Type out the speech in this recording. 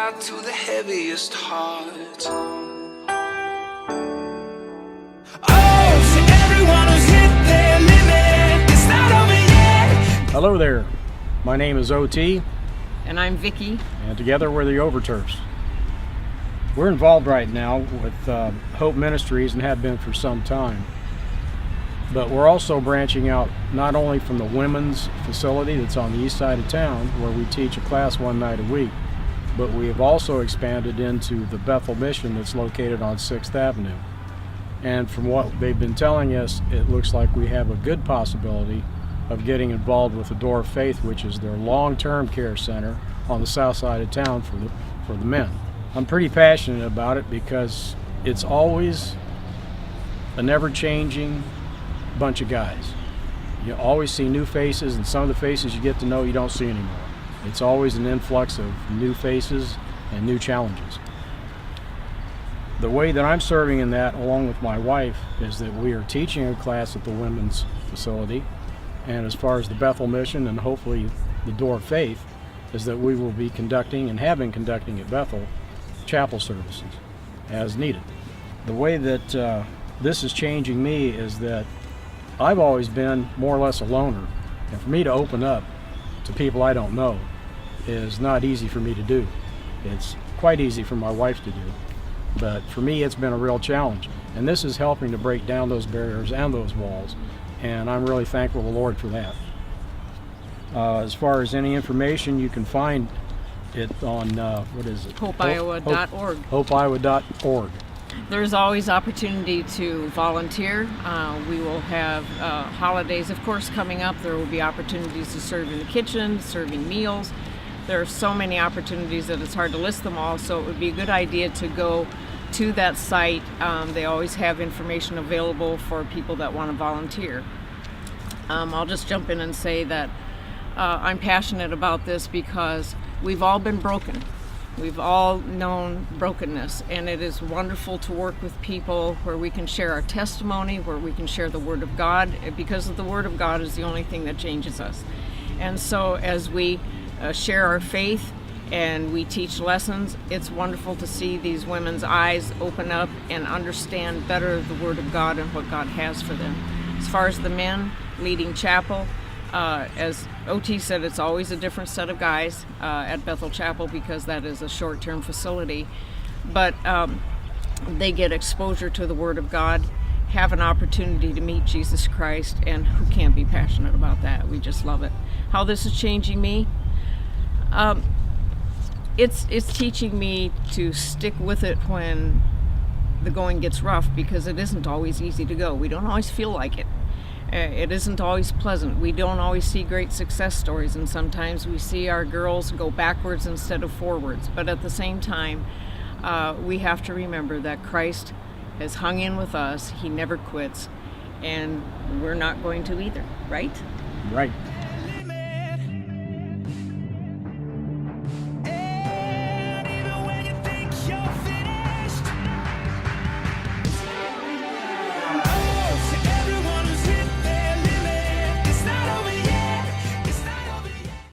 out to the heaviest heart. Oh, to everyone who's hit their limit, it's not over yet. Hello there, my name is OT. And I'm Vicki. And together we're the Overturfs. We're involved right now with Hope Ministries and have been for some time. But we're also branching out not only from the women's facility that's on the east side of town, where we teach a class one night a week, but we have also expanded into the Bethel Mission that's located on 6th Avenue. And from what they've been telling us, it looks like we have a good possibility of getting involved with the Door of Faith, which is their long-term care center on the south side of town for the men. I'm pretty passionate about it because it's always a never-changing bunch of guys. You always see new faces, and some of the faces you get to know you don't see anymore. It's always an influx of new faces and new challenges. The way that I'm serving in that, along with my wife, is that we are teaching a class at the women's facility, and as far as the Bethel Mission and hopefully the Door of Faith, is that we will be conducting and have been conducting at Bethel chapel services as needed. The way that this is changing me is that I've always been more or less a loner, and for me to open up to people I don't know is not easy for me to do. It's quite easy for my wife to do, but for me it's been a real challenge, and this is helping to break down those barriers and those walls, and I'm really thankful to the Lord for that. As far as any information, you can find it on HopeIowa.org. HopeIowa.org. There's always opportunity to volunteer. We will have holidays, of course, coming up. There will be opportunities to serve in the kitchen, serving meals. There are so many opportunities that it's hard to list them all, so it would be a good idea to go to that site. They always have information available for people that want to volunteer. I'll just jump in and say that I'm passionate about this because we've all been broken. We've all known brokenness, and it is wonderful to work with people where we can share our testimony, where we can share the Word of God, because the Word of God is the only thing that changes us. And so as we share our faith and we teach lessons, it's wonderful to see these women's eyes open up and understand better the Word of God and what God has for them. As far as the men leading chapel, as OT said, it's always a different set of guys at Bethel Chapel because that is a short-term facility. But they get exposure to the Word of God, have an opportunity to meet Jesus Christ, and who can't be passionate about that? We just love it. How this is changing me? It's teaching me to stick with it when the going gets rough, because it isn't always easy to go. We don't always feel like it. It isn't always pleasant. We don't always see great success stories, and sometimes we see our girls go backwards instead of forwards. But at the same time, we have to remember that Christ has hung in with us. He never quits, and we're not going to either, right? Right.